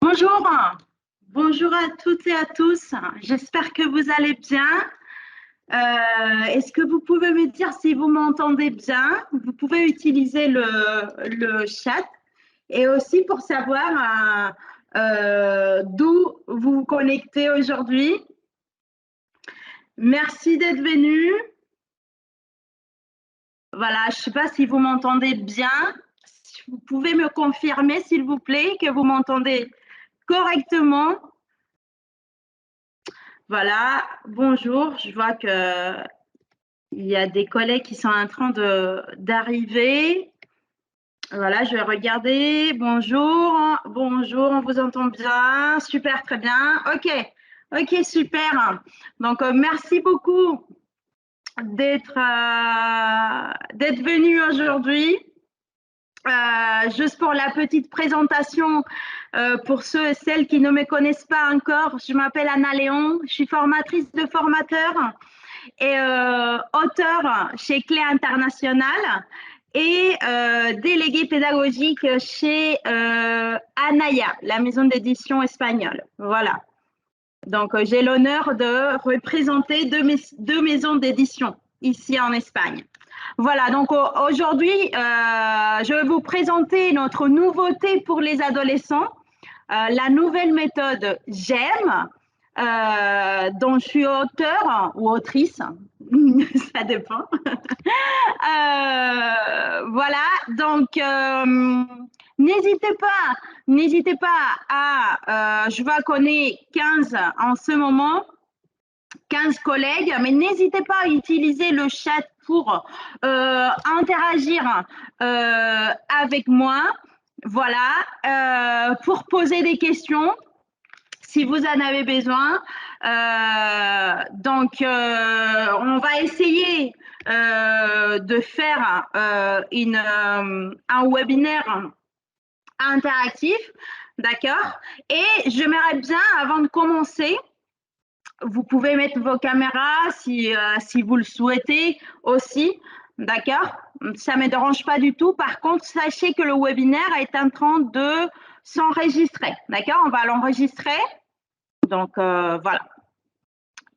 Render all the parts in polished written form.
Bonjour, bonjour à toutes et à tous. J'espère que vous allez bien. Est-ce que vous pouvez me dire si vous m'entendez bien? Vous pouvez utiliser le chat et aussi pour savoir d'où vous vous connectez aujourd'hui. Merci d'être venu. Voilà, je ne sais pas si vous m'entendez bien. Vous pouvez me confirmer, s'il vous plaît, que vous m'entendez correctement. Voilà, bonjour. Je vois qu'il y a des collègues qui sont en train d'arriver. Voilà, je vais regarder. Bonjour, bonjour, on vous entend bien. Super, très bien. Ok, super. Donc, merci beaucoup d'être venu aujourd'hui. Juste pour la petite présentation, pour ceux et celles qui ne me connaissent pas encore, je m'appelle Anna Léon, je suis formatrice de formateurs et auteure chez Clé International et déléguée pédagogique chez Anaya, la maison d'édition espagnole. Voilà. Donc, j'ai l'honneur de représenter deux maisons d'édition ici en Espagne. Voilà, donc aujourd'hui, je vais vous présenter notre nouveauté pour les adolescents, la nouvelle méthode GEM, dont je suis auteure ou autrice, ça dépend. Voilà, donc n'hésitez pas à, je vois qu'on est 15 en ce moment, 15 collègues, mais n'hésitez pas à utiliser le chat pour interagir avec moi, voilà, pour poser des questions si vous en avez besoin. Donc, on va essayer de faire un webinaire interactif, d'accord? Et j'aimerais bien, avant de commencer, vous pouvez mettre vos caméras si vous le souhaitez aussi, d'accord? Ça ne me dérange pas du tout. Par contre, sachez que le webinaire est en train de s'enregistrer, d'accord? On va l'enregistrer. Donc, voilà.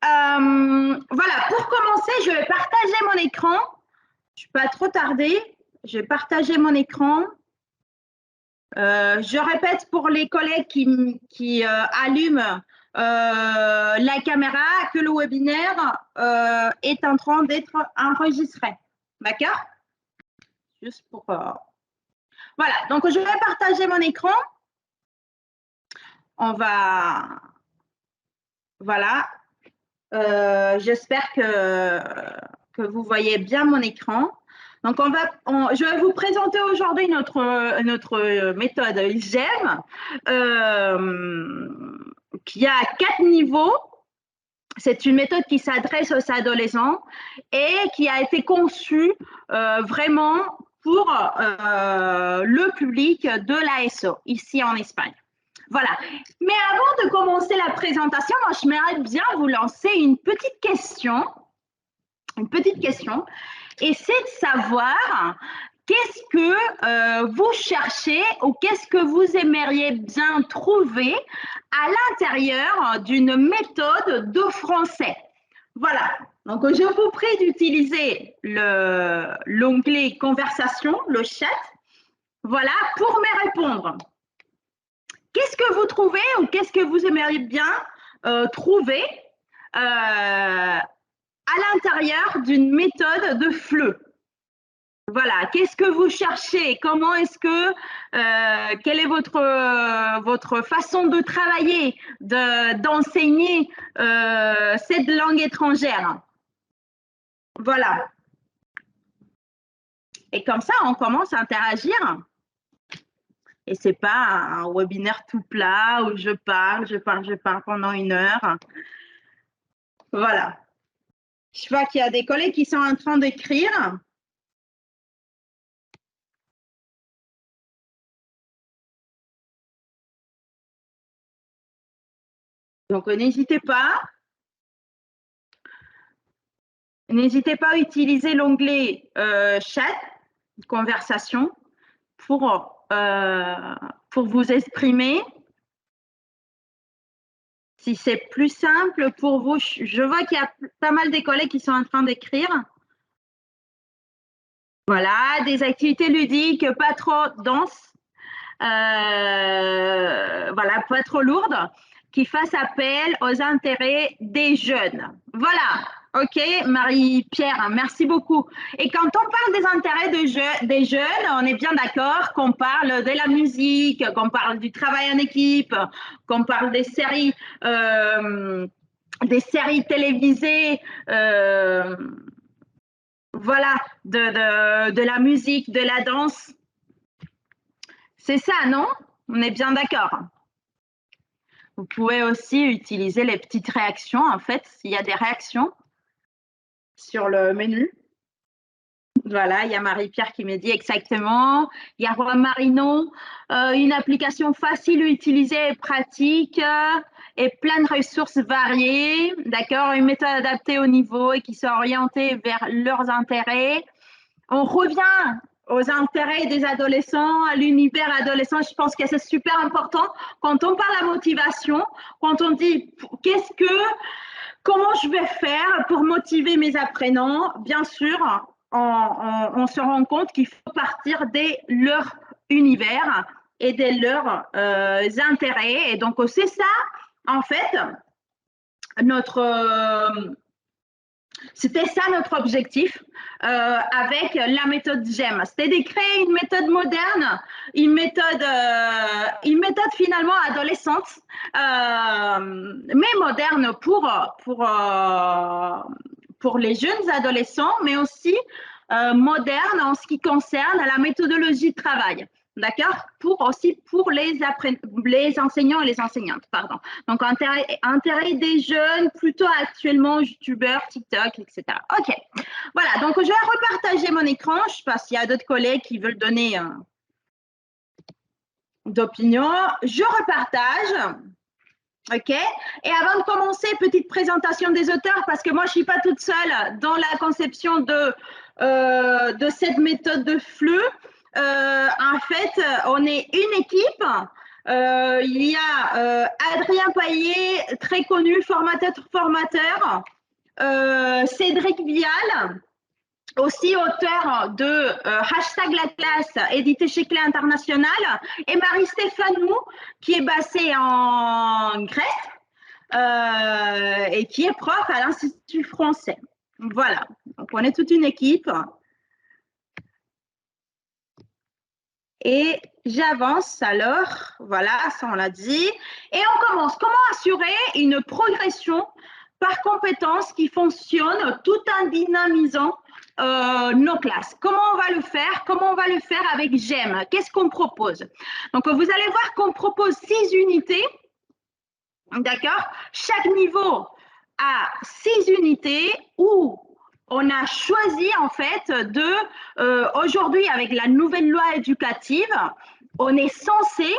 Voilà, pour commencer, je vais partager mon écran. Je ne vais pas trop tarder. Je vais partager mon écran. Je répète pour les collègues qui allument la caméra que le webinaire est en train d'être enregistré. D'accord? Juste pour… Voilà, donc je vais partager mon écran. On va… Voilà. J'espère que vous voyez bien mon écran. Donc, je vais vous présenter aujourd'hui notre méthode GEM qui a 4 niveaux. C'est une méthode qui s'adresse aux adolescents et qui a été conçue vraiment pour le public de l'ASO, ici en Espagne. Voilà. Mais avant de commencer la présentation, moi, je m'aimerais bien vous lancer une petite question. Et c'est de savoir qu'est-ce que vous cherchez ou qu'est-ce que vous aimeriez bien trouver à l'intérieur d'une méthode de français. Voilà. Donc, je vous prie d'utiliser l'onglet conversation, le chat, voilà, pour me répondre. Qu'est-ce que vous trouvez ou qu'est-ce que vous aimeriez bien trouver à l'intérieur d'une méthode de FLE? Voilà, qu'est-ce que vous cherchez? Comment est-ce que, quelle est votre façon de travailler, d'enseigner cette langue étrangère? Voilà. Et comme ça, on commence à interagir. Et ce n'est pas un webinaire tout plat où je parle pendant 1 heure. Voilà. Je vois qu'il y a des collègues qui sont en train d'écrire. Donc, n'hésitez pas. N'hésitez pas à utiliser l'onglet chat, conversation, pour vous exprimer. Si c'est plus simple pour vous, je vois qu'il y a pas mal de collègues qui sont en train d'écrire. Voilà, des activités ludiques, pas trop denses, voilà, pas trop lourdes, qui fassent appel aux intérêts des jeunes. Voilà, ok, Marie-Pierre, merci beaucoup. Et quand on parle des intérêts des jeunes, on est bien d'accord qu'on parle de la musique, qu'on parle du travail en équipe, qu'on parle des séries télévisées, voilà, de la musique, de la danse. C'est ça, non? On est bien d'accord. Vous pouvez aussi utiliser les petites réactions, en fait, s'il y a des réactions sur le menu. Voilà, il y a Marie-Pierre qui me dit exactement. Il y a Juan Marino, une application facile à utiliser et pratique et plein de ressources variées. D'accord, une méthode adaptée au niveau et qui soit orientée vers leurs intérêts. On revient aux intérêts des adolescents, à l'univers adolescent. Je pense que c'est super important quand on parle à motivation, quand on dit comment je vais faire pour motiver mes apprenants. Bien sûr, on se rend compte qu'il faut partir de leur univers et de leurs intérêts. Et donc, c'est ça, en fait, c'était ça notre objectif avec la méthode GEM. C'était de créer une méthode moderne, une méthode finalement adolescente, mais moderne pour les jeunes adolescents, mais aussi moderne en ce qui concerne la méthodologie de travail. D'accord? Pour les enseignants et les enseignantes, pardon. Donc, intérêt des jeunes, plutôt actuellement youtubeurs, TikTok, etc. OK. Voilà, donc je vais repartager mon écran. Je sais pas s'il y a d'autres collègues qui veulent donner d'opinion. Je repartage. OK. Et avant de commencer, petite présentation des auteurs, parce que moi, je ne suis pas toute seule dans la conception de cette méthode de flux. En fait, on est une équipe. Il y a Adrien Paillet, très connu, formateur. Cédric Vial, aussi auteur de Hashtag la classe, édité chez Clé International, et Marie-Stéphane Mou, qui est basée en Grèce et qui est prof à l'Institut français. Voilà, donc on est toute une équipe. Et j'avance alors, voilà, ça on l'a dit. Et on commence. Comment assurer une progression par compétences qui fonctionne tout en dynamisant nos classes? Comment on va le faire? Comment on va le faire avec GEM? Qu'est-ce qu'on propose? Donc, vous allez voir qu'on propose 6 unités. D'accord? Chaque niveau a 6 unités où on a choisi en fait aujourd'hui avec la nouvelle loi éducative, on est censé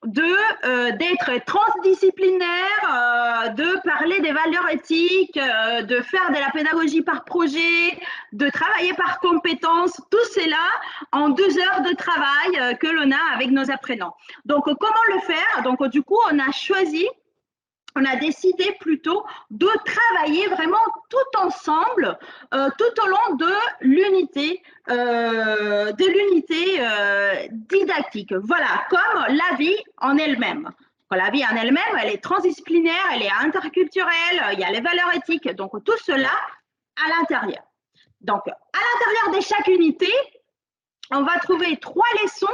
d'être transdisciplinaire, de parler des valeurs éthiques, de faire de la pédagogie par projet, de travailler par compétences, tout cela en 2 heures de travail que l'on a avec nos apprenants. Donc, comment le faire? Donc, du coup, on a décidé plutôt de travailler vraiment tout ensemble, tout au long de l'unité didactique. Voilà, comme la vie en elle-même. La vie en elle-même, elle est transdisciplinaire, elle est interculturelle, il y a les valeurs éthiques, donc tout cela à l'intérieur. Donc, à l'intérieur de chaque unité, on va trouver 3 leçons,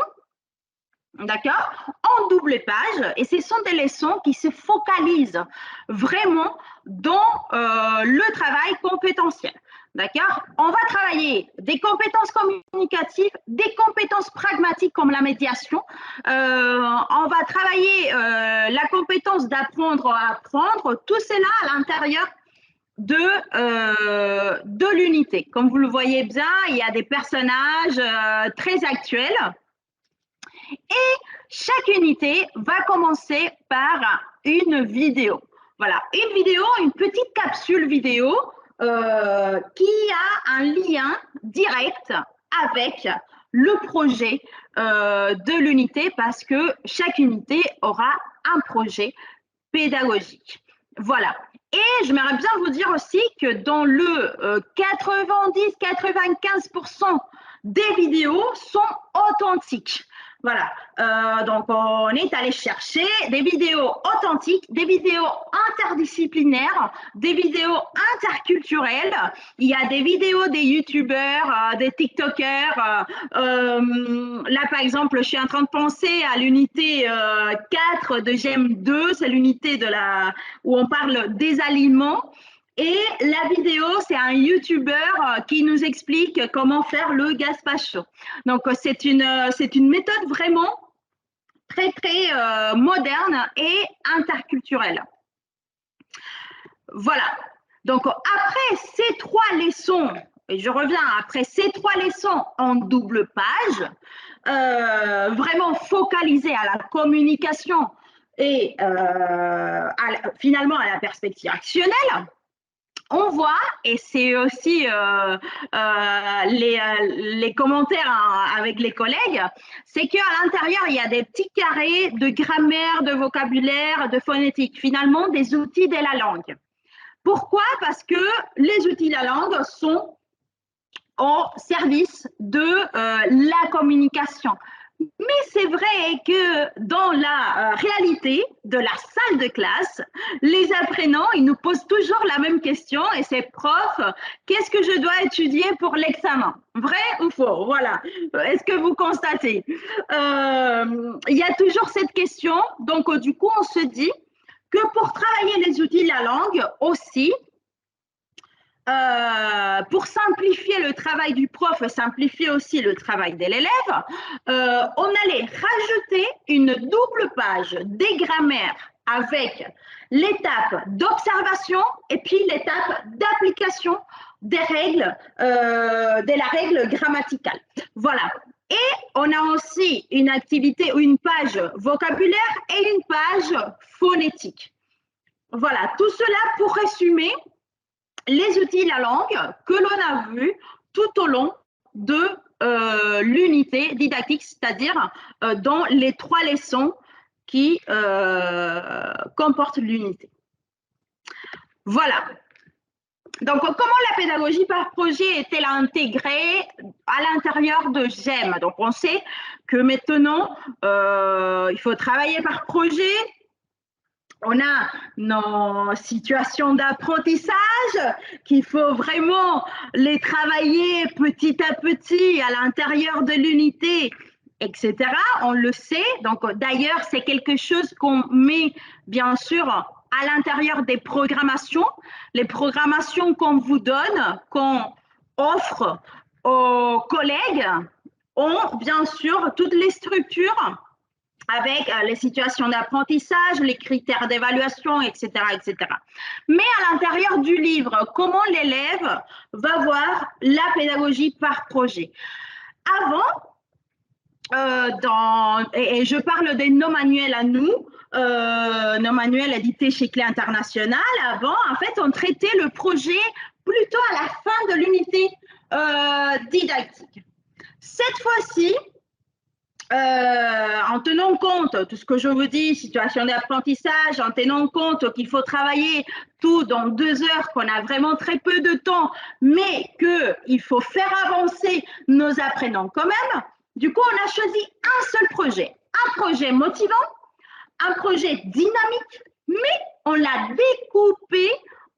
d'accord, en double page, et ce sont des leçons qui se focalisent vraiment dans le travail compétentiel. D'accord? On va travailler des compétences communicatives, des compétences pragmatiques comme la médiation. On va travailler la compétence d'apprendre à apprendre, tout cela à l'intérieur de l'unité. Comme vous le voyez bien, il y a des personnages très actuels. Et chaque unité va commencer par une vidéo. Voilà, une vidéo, une petite capsule vidéo qui a un lien direct avec le projet de l'unité parce que chaque unité aura un projet pédagogique. Voilà. Et j'aimerais bien vous dire aussi que dans le 90-95% des vidéos sont authentiques. Voilà. Donc, on est allé chercher des vidéos authentiques, des vidéos interdisciplinaires, des vidéos interculturelles. Il y a des vidéos des youtubeurs, des tiktokers. Là, par exemple, je suis en train de penser à l'unité 4 de GEM2, c'est l'unité de où on parle des aliments. Et la vidéo, c'est un youtubeur qui nous explique comment faire le gazpacho. Donc, c'est une méthode vraiment très, très moderne et interculturelle. Voilà. Donc, après ces 3 leçons, et je reviens après ces 3 leçons en double page, vraiment focalisées à la communication et finalement à la perspective actionnelle, on voit, et c'est aussi les commentaires avec les collègues, c'est qu'à l'intérieur, il y a des petits carrés de grammaire, de vocabulaire, de phonétique, finalement des outils de la langue. Pourquoi? Parce que les outils de la langue sont au service de la communication. Mais c'est vrai que dans la réalité de la salle de classe, les apprenants, ils nous posent toujours la même question et c'est prof, qu'est-ce que je dois étudier pour l'examen? Vrai ou faux? Voilà. Est-ce que vous constatez? Il y a toujours cette question. Donc, du coup, on se dit que pour travailler les outils de la langue aussi, pour simplifier le travail du prof et simplifier aussi le travail de l'élève, on allait rajouter une double page des grammaires avec l'étape d'observation et puis l'étape d'application des règles, de la règle grammaticale. Voilà. Et on a aussi une activité ou une page vocabulaire et une page phonétique. Voilà, tout cela pour résumer les outils de la langue que l'on a vus tout au long de l'unité didactique, c'est-à-dire dans les 3 leçons qui comportent l'unité. Voilà. Donc, comment la pédagogie par projet est-elle intégrée à l'intérieur de GEM? Donc, on sait que maintenant, il faut travailler par projet. On a nos situations d'apprentissage qu'il faut vraiment les travailler petit à petit à l'intérieur de l'unité, etc. On le sait. Donc, d'ailleurs, c'est quelque chose qu'on met, bien sûr, à l'intérieur des programmations. Les programmations qu'on vous donne, qu'on offre aux collègues, ont, bien sûr, toutes les structures avec les situations d'apprentissage, les critères d'évaluation, etc., etc. Mais à l'intérieur du livre, comment l'élève va voir la pédagogie par projet? Avant, et je parle de nos manuels à nous, nos manuels édités chez Clé International, avant, en fait, on traitait le projet plutôt à la fin de l'unité didactique. Cette fois-ci, en tenant compte de tout ce que je vous dis, situation d'apprentissage, en tenant compte qu'il faut travailler tout dans 2 heures, qu'on a vraiment très peu de temps, mais qu'il faut faire avancer nos apprenants quand même, du coup, on a choisi un seul projet. Un projet motivant, un projet dynamique, mais on l'a découpé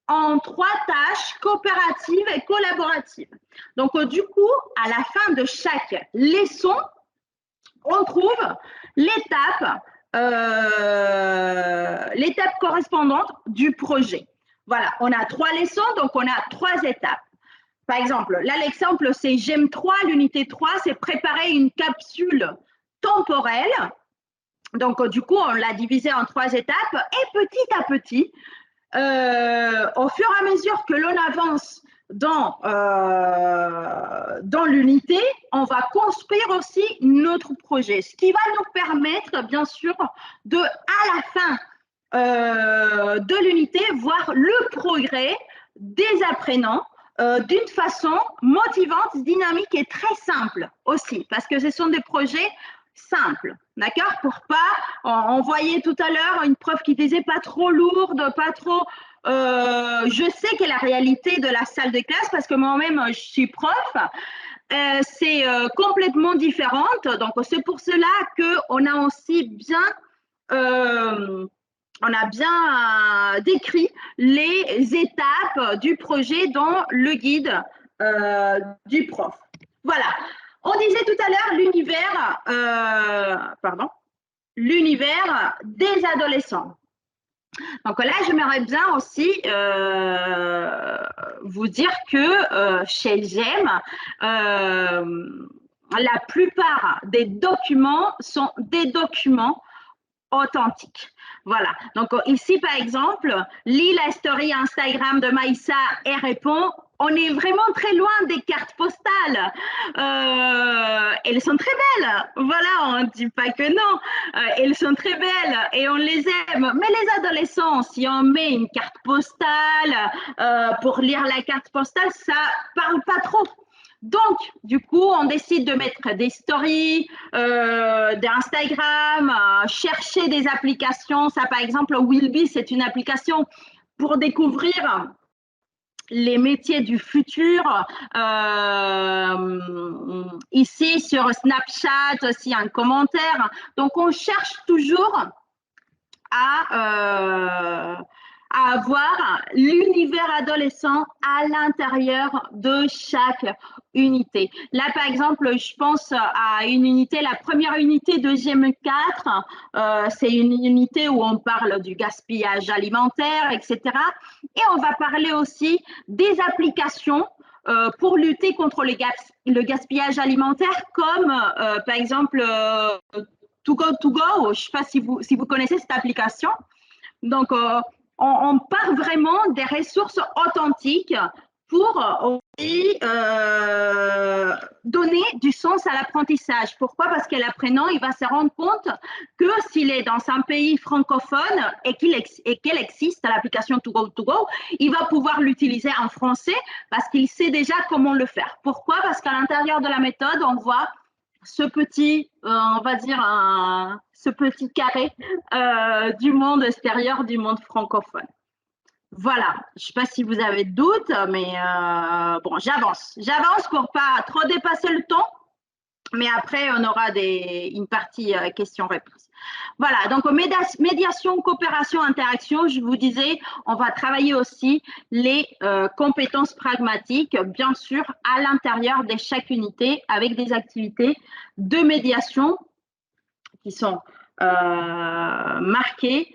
en 3 tâches coopératives et collaboratives. Donc, du coup, à la fin de chaque leçon, on trouve l'étape correspondante du projet. Voilà, on a 3 leçons, donc on a 3 étapes. Par exemple, là, l'exemple, c'est GEM 3, l'unité 3, c'est préparer une capsule temporelle. Donc, du coup, on l'a divisé en 3 étapes et petit à petit, au fur et à mesure que l'on avance dans l'unité, on va construire aussi notre projet, ce qui va nous permettre, bien sûr, de, à la fin de l'unité, voir le progrès des apprenants d'une façon motivante, dynamique et très simple aussi, parce que ce sont des projets simples. d'accord? Pour pas, on voyait tout à l'heure une prof qui disait pas trop lourde, pas trop. Je sais que la réalité de la salle de classe, parce que moi-même je suis prof, c'est complètement différente. Donc c'est pour cela qu'on a aussi bien on a bien décrit les étapes du projet dans le guide du prof. Voilà. On disait tout à l'heure l'univers des adolescents. Donc là, j'aimerais bien aussi vous dire que chez GEM, la plupart des documents sont des documents authentique. Voilà. Donc ici, par exemple, lis la story Instagram de Maïssa et réponds. On est vraiment très loin des cartes postales. Elles sont très belles. Voilà, on ne dit pas que non. Elles sont très belles et on les aime. Mais les adolescents, si on met une carte postale pour lire la carte postale, ça parle pas trop. Donc, du coup, on décide de mettre des stories, d'Instagram, chercher des applications. Ça, par exemple, Willby, c'est une application pour découvrir les métiers du futur. Ici, sur Snapchat, aussi un commentaire. Donc, on cherche toujours à avoir l'univers adolescent à l'intérieur de chaque unité. Là, par exemple, je pense à une unité, la première unité de GM4, c'est une unité où on parle du gaspillage alimentaire, etc. Et on va parler aussi des applications pour lutter contre le gaspillage alimentaire, comme par exemple To Go To Go. Je ne sais pas si vous connaissez cette application. Donc, on part vraiment des ressources authentiques pour aussi donner du sens à l'apprentissage. Pourquoi? Parce que l'apprenant, il va se rendre compte que s'il est dans un pays francophone et qu'elle existe, l'application To Go To Go, il va pouvoir l'utiliser en français parce qu'il sait déjà comment le faire. Pourquoi? Parce qu'à l'intérieur de la méthode, on voit ce petit, on va dire, ce petit carré du monde extérieur, du monde francophone. Voilà, je ne sais pas si vous avez de doutes, mais bon, j'avance. J'avance pour pas trop dépasser le temps, mais après, on aura une partie questions-réponses. Voilà, donc médiation, coopération, interaction, je vous disais, on va travailler aussi les compétences pragmatiques, bien sûr, à l'intérieur de chaque unité, avec des activités de médiation qui sont marquées.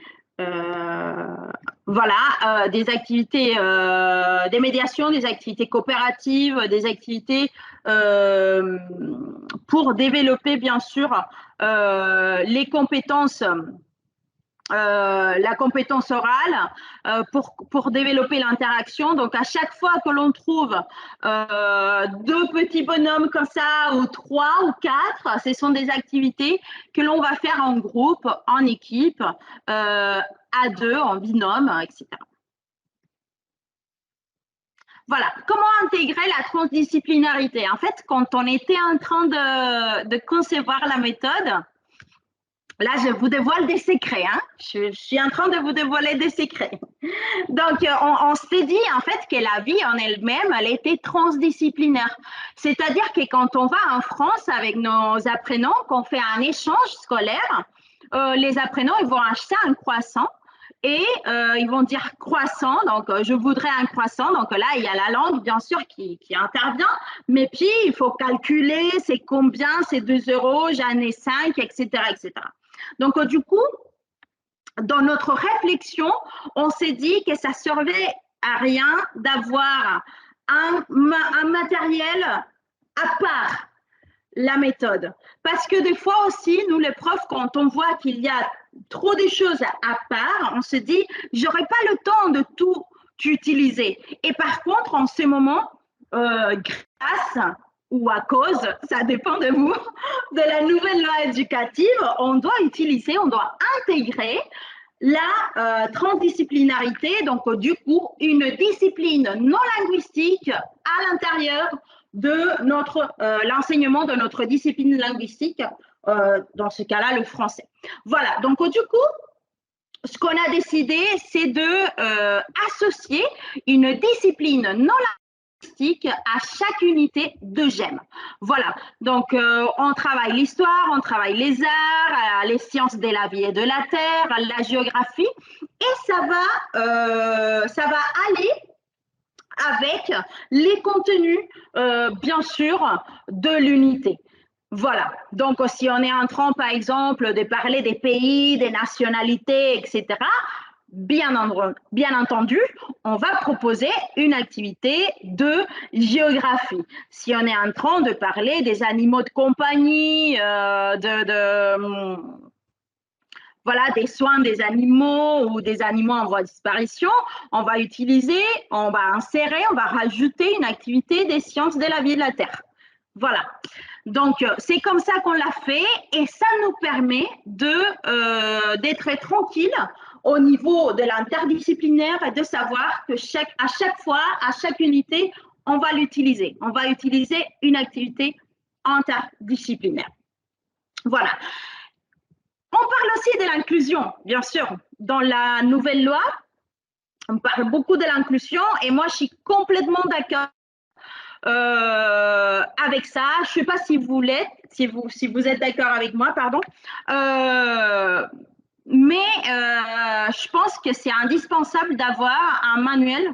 Voilà, des activités, des médiations, des activités coopératives, des activités pour développer bien sûr les compétences, la compétence orale pour développer l'interaction. Donc, à chaque fois que l'on trouve deux petits bonhommes comme ça, ou trois ou quatre, ce sont des activités que l'on va faire en groupe, en équipe, à deux, en binôme, etc. Voilà, comment intégrer la transdisciplinarité? En fait, quand on était en train de concevoir la méthode, là, je vous dévoile des secrets. Hein? Je suis en train de vous dévoiler des secrets. Donc, on s'est dit en fait que la vie en elle-même, elle était transdisciplinaire. C'est-à-dire que quand on va en France avec nos apprenants, qu'on fait un échange scolaire, les apprenants, ils vont acheter un croissant. Et ils vont dire croissant, donc je voudrais un croissant. Donc là, il y a la langue, bien sûr, qui intervient. Mais puis, il faut calculer, c'est combien, c'est 2 €, j'en ai 5, etc., etc. Donc, du coup, dans notre réflexion, on s'est dit que ça ne servait à rien d'avoir un matériel à part la méthode. Parce que des fois aussi, nous les profs, quand on voit qu'il y a trop de choses à part, on se dit, j'aurai pas le temps de tout utiliser. Et par contre, en ce moment, grâce ou à cause, ça dépend de vous, de la nouvelle loi éducative, on doit utiliser, on doit intégrer la transdisciplinarité, donc du coup, une discipline non linguistique à l'intérieur de l'enseignement de notre discipline linguistique dans ce cas-là, le français. Voilà, donc du coup, ce qu'on a décidé, c'est de associer une discipline non linguistique à chaque unité de GEM. Voilà, donc on travaille l'histoire, on travaille les arts, les sciences de la vie et de la terre, la géographie, et ça va aller avec les contenus, bien sûr, de l'unité. Voilà, donc si on est en train, par exemple, de parler des pays, des nationalités, etc., bien entendu, on va proposer une activité de géographie. Si on est en train de parler des animaux de compagnie, voilà, des soins des animaux ou des animaux en voie de disparition, on va insérer, on va rajouter une activité des sciences de la vie et de la Terre. Voilà. Donc, c'est comme ça qu'on l'a fait et ça nous permet d'être tranquille au niveau de l'interdisciplinaire et de savoir que à chaque fois, à chaque unité, on va l'utiliser. On va utiliser une activité interdisciplinaire. Voilà. On parle aussi de l'inclusion, bien sûr. Dans la nouvelle loi, on parle beaucoup de l'inclusion et moi, je suis complètement d'accord avec ça. Je ne sais pas si vous l'êtes, si vous êtes d'accord avec moi, pardon. Mais je pense que c'est indispensable d'avoir un manuel,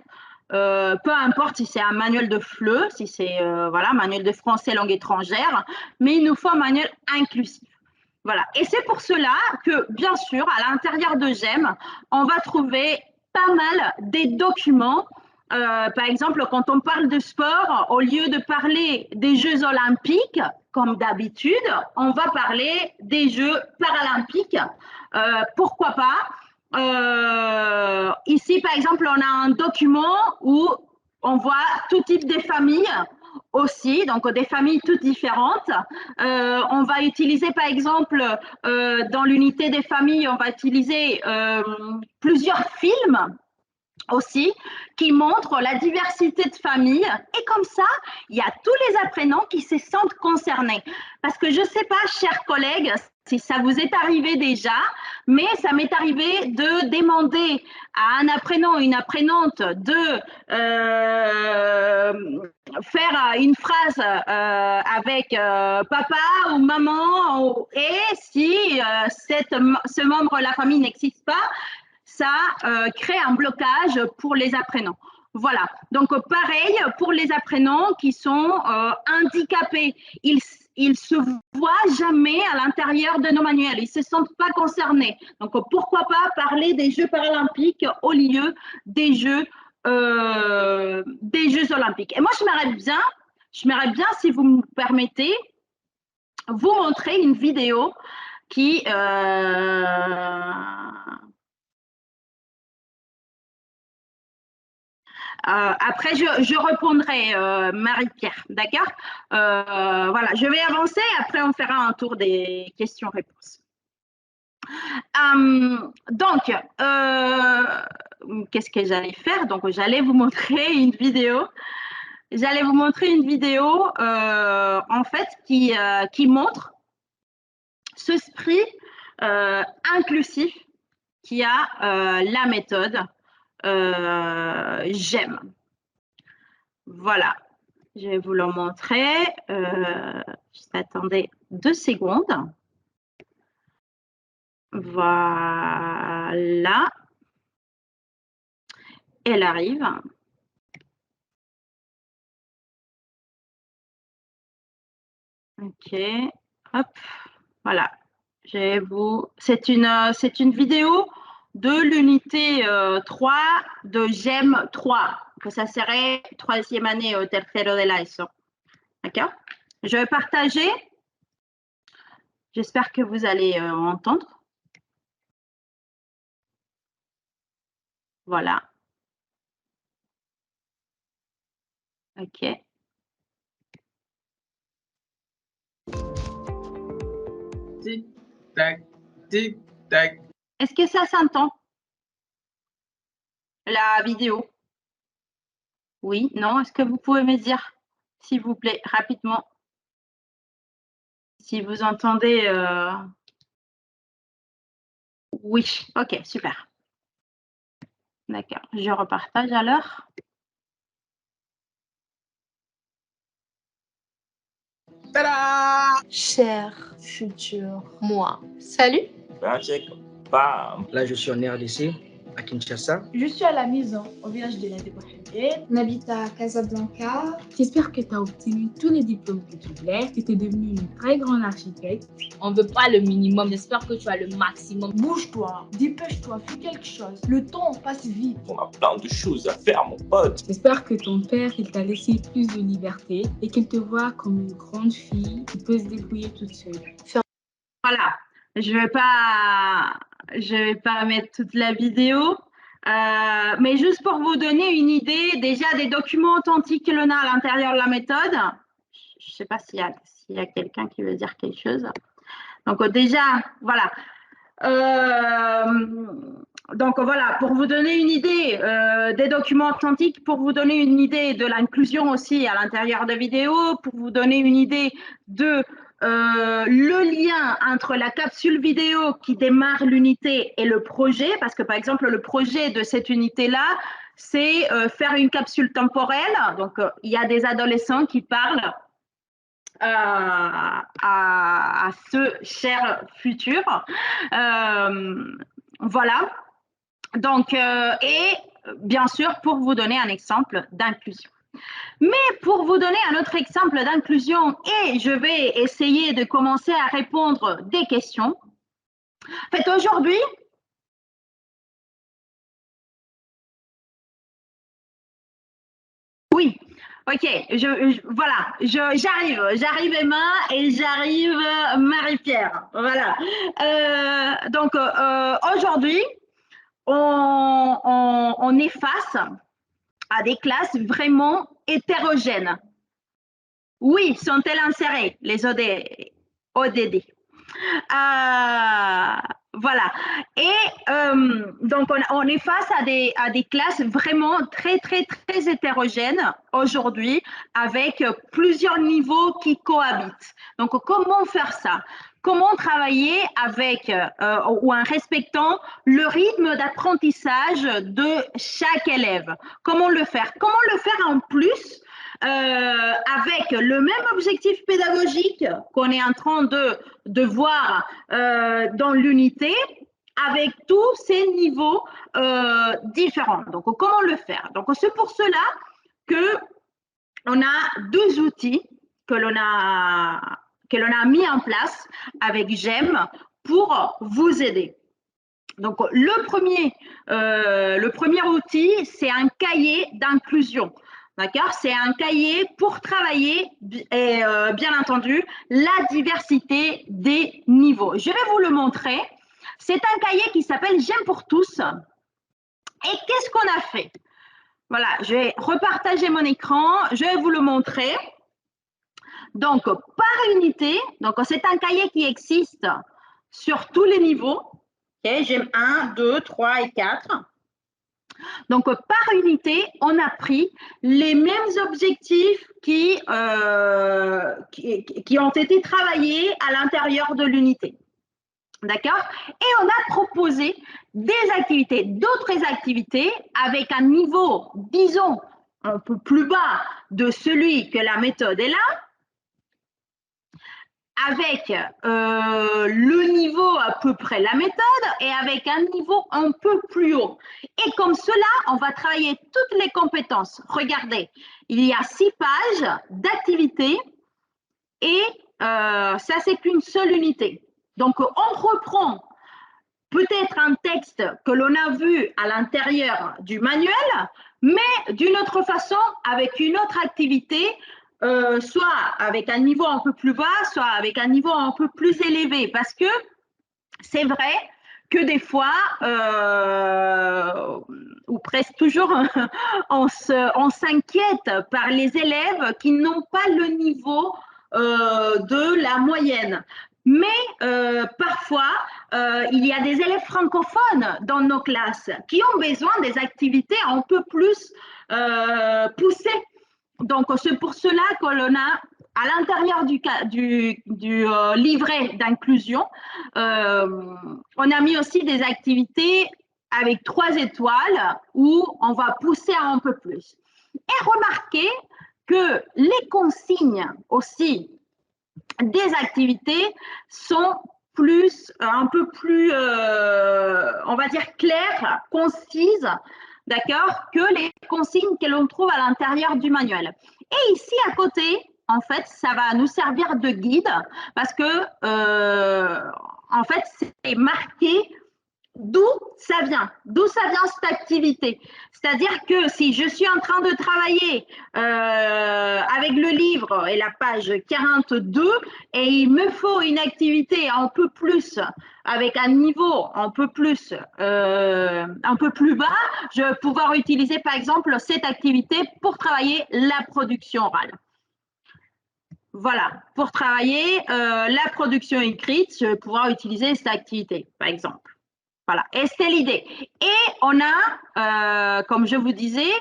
peu importe si c'est un manuel de FLE, si c'est voilà, manuel de français langue étrangère, mais il nous faut un manuel inclusif. Voilà. Et c'est pour cela que, bien sûr, à l'intérieur de GEM, on va trouver pas mal des documents. Par exemple, quand on parle de sport, au lieu de parler des Jeux olympiques, comme d'habitude, on va parler des Jeux paralympiques. Pourquoi pas ici, par exemple, on a un document où on voit tout type de familles aussi, donc des familles toutes différentes. On va utiliser, par exemple, dans l'unité des familles, on va utiliser plusieurs films aussi qui montrent la diversité de familles et comme ça, il y a tous les apprenants qui se sentent concernés. Parce que je ne sais pas, chers collègues, si ça vous est arrivé déjà, mais ça m'est arrivé de demander à un apprenant ou une apprenante de faire une phrase avec papa ou maman et si ce membre de la famille n'existe pas, ça crée un blocage pour les apprenants. Voilà, donc pareil pour les apprenants qui sont handicapés. Ils se voient jamais à l'intérieur de nos manuels, ils se sentent pas concernés. Donc pourquoi pas parler des Jeux paralympiques au lieu des Jeux olympiques. Et moi je m'aimerais bien, si vous me permettez, vous montrer une vidéo qui après, je répondrai, Marie-Pierre, d'accord? Voilà, je vais avancer, après on fera un tour des questions-réponses. Donc, qu'est-ce que j'allais faire? Donc, j'allais vous montrer une vidéo. J'allais vous montrer une vidéo, en fait, qui montre ce esprit inclusif qui a la méthode GEM. Voilà, je vais vous le montrer. Juste attendez 2 secondes. Voilà. Elle arrive. Ok, hop, voilà. C'est une vidéo de l'unité 3 de GEM 3, que ça serait 3e année au tercero de l'ESO. D'accord? Je vais partager. J'espère que vous allez entendre. Voilà. Ok. Tic tac, tic tac. Est-ce que ça s'entend? La vidéo? Oui, non? Est-ce que vous pouvez me dire, s'il vous plaît, rapidement, Si vous entendez... Oui, ok, super. D'accord, je repartage alors. Tada! Cher futur moi. Salut. Là, je suis en RDC, à Kinshasa. Je suis à la maison, au village de la Débouchée. On habite à Casablanca. J'espère que tu as obtenu tous les diplômes que tu voulais, que tu es devenu une très grande architecte. On veut pas le minimum, j'espère que tu as le maximum. Bouge-toi, dépêche-toi, fais quelque chose. Le temps passe vite. On a plein de choses à faire, mon pote. J'espère que ton père, il t'a laissé plus de liberté et qu'il te voit comme une grande fille qui peut se débrouiller toute seule. Voilà, je vais pas mettre toute la vidéo, mais juste pour vous donner une idée déjà des documents authentiques que l'on a à l'intérieur de la méthode. Je ne sais pas s'il y a quelqu'un qui veut dire quelque chose. Donc déjà, voilà. Donc voilà, pour vous donner une idée des documents authentiques, pour vous donner une idée de l'inclusion aussi à l'intérieur des vidéos, pour vous donner une idée de le lien entre la capsule vidéo qui démarre l'unité et le projet, parce que par exemple, le projet de cette unité-là, c'est faire une capsule temporelle. Donc, il y a des adolescents qui parlent à ce cher futur. Voilà. Donc, et bien sûr, pour vous donner un exemple d'inclusion. Mais pour vous donner un autre exemple d'inclusion, et je vais essayer de commencer à répondre des questions. En fait, aujourd'hui, oui, ok, voilà, j'arrive Emma et j'arrive Marie-Pierre, voilà. Donc, aujourd'hui, on est face à des classes vraiment hétérogènes. Oui, sont-elles insérées, les ODD? Voilà. Et donc, on est face à des classes vraiment très, très, très hétérogènes aujourd'hui, avec plusieurs niveaux qui cohabitent. Donc, comment faire ça? Comment travailler avec ou en respectant le rythme d'apprentissage de chaque élève? Comment le faire? Comment le faire en plus avec le même objectif pédagogique qu'on est en train de voir dans l'unité, avec tous ces niveaux différents. Donc, comment le faire? Donc, c'est pour cela qu'on a deux outils que l'on a mis en place avec GEM pour vous aider. Donc, le premier outil, c'est un cahier d'inclusion. D'accord? C'est un cahier pour travailler, et, bien entendu, la diversité des niveaux. Je vais vous le montrer. C'est un cahier qui s'appelle GEM pour tous. Et qu'est-ce qu'on a fait? Voilà, je vais repartager mon écran. Je vais vous le montrer. Donc, par unité, donc c'est un cahier qui existe sur tous les niveaux. Okay, GEM 1, 2, 3 et 4. Donc, par unité, on a pris les mêmes objectifs qui ont été travaillés à l'intérieur de l'unité. D'accord? Et on a proposé des activités, d'autres activités avec un niveau, disons, un peu plus bas de celui que la méthode est là, avec le niveau à peu près la méthode et avec un niveau un peu plus haut. Et comme cela, on va travailler toutes les compétences. Regardez, il y a 6 pages d'activités et ça, c'est qu'une seule unité. Donc, on reprend peut-être un texte que l'on a vu à l'intérieur du manuel, mais d'une autre façon, avec une autre activité, soit avec un niveau un peu plus bas, soit avec un niveau un peu plus élevé. Parce que c'est vrai que des fois, ou presque toujours, on s'inquiète par les élèves qui n'ont pas le niveau de la moyenne. Mais parfois, il y a des élèves francophones dans nos classes qui ont besoin des activités un peu plus poussées. Donc, c'est pour cela que l'on a à l'intérieur du livret d'inclusion, on a mis aussi des activités avec 3 étoiles où on va pousser un peu plus. Et remarquez que les consignes aussi des activités sont un peu plus, on va dire, claires, concises, d'accord, que les consignes que l'on trouve à l'intérieur du manuel. Et ici, à côté, en fait, ça va nous servir de guide parce que, en fait, c'est marqué d'où ça vient cette activité. C'est-à-dire que si je suis en train de travailler avec le livre et la page 42 et il me faut une activité un peu plus, avec un niveau un peu plus bas, je vais pouvoir utiliser par exemple cette activité pour travailler la production orale. Voilà, pour travailler la production écrite, je vais pouvoir utiliser cette activité, par exemple. Voilà, et c'est l'idée. Et on a, comme je vous disais,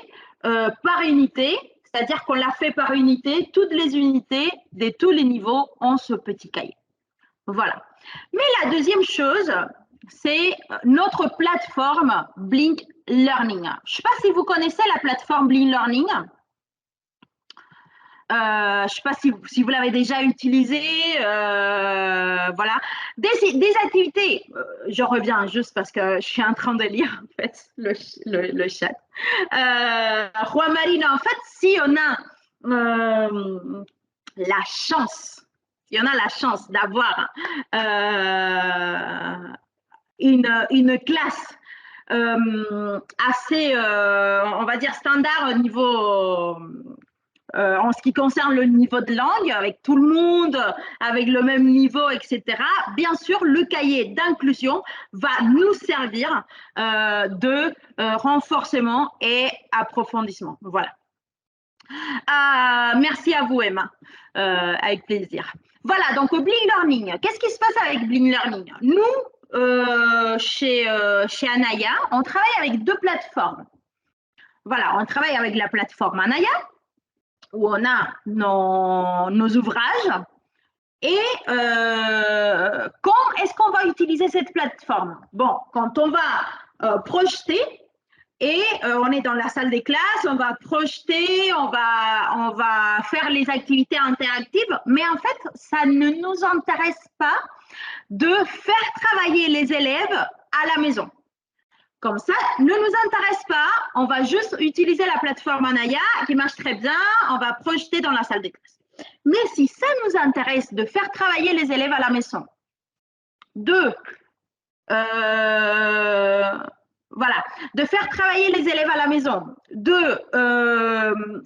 par unité, c'est-à-dire qu'on l'a fait par unité, toutes les unités de tous les niveaux ont ce petit cahier. Voilà. Mais la deuxième chose, c'est notre plateforme Blink Learning. Je ne sais pas si vous connaissez la plateforme Blink Learning. Je ne sais pas si vous l'avez déjà utilisé, voilà. Des activités, je reviens juste parce que je suis en train de lire en fait le chat. Juan Marino, en fait, si on a la chance, d'avoir une classe assez, on va dire, standard au niveau… en ce qui concerne le niveau de langue, avec tout le monde, avec le même niveau, etc. Bien sûr, le cahier d'inclusion va nous servir de renforcement et approfondissement. Voilà. Merci à vous, Emma. Avec plaisir. Voilà, donc Blink Learning. Qu'est-ce qui se passe avec Blink Learning? Nous, chez Anaya, on travaille avec 2 plateformes. Voilà, on travaille avec la plateforme Anaya, où on a nos ouvrages. Et quand est-ce qu'on va utiliser cette plateforme? Bon, quand on va projeter et on est dans la salle des classes, on va projeter, on va faire les activités interactives, mais en fait, ça ne nous intéresse pas de faire travailler les élèves à la maison. Comme ça, ne nous intéresse pas, on va juste utiliser la plateforme Anaya qui marche très bien, on va projeter dans la salle des classes. Mais si ça nous intéresse de faire travailler les élèves à la maison, de faire travailler les élèves à la maison, de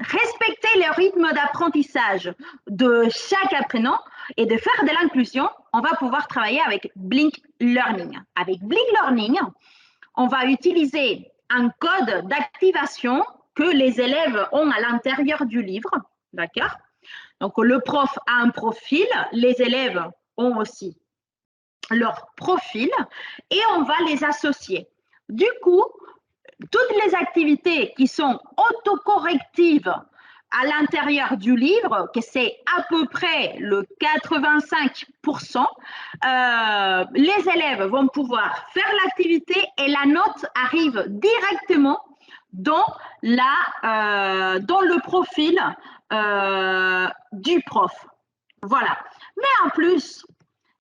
respecter le rythme d'apprentissage de chaque apprenant et de faire de l'inclusion, on va pouvoir travailler avec Blink Learning. Avec Blink Learning, on va utiliser un code d'activation que les élèves ont à l'intérieur du livre, d'accord? Donc, le prof a un profil, les élèves ont aussi leur profil et on va les associer. Du coup, toutes les activités qui sont autocorrectives à l'intérieur du livre, que c'est à peu près le 85%, les élèves vont pouvoir faire l'activité et la note arrive directement dans le profil du prof. Voilà. Mais en plus,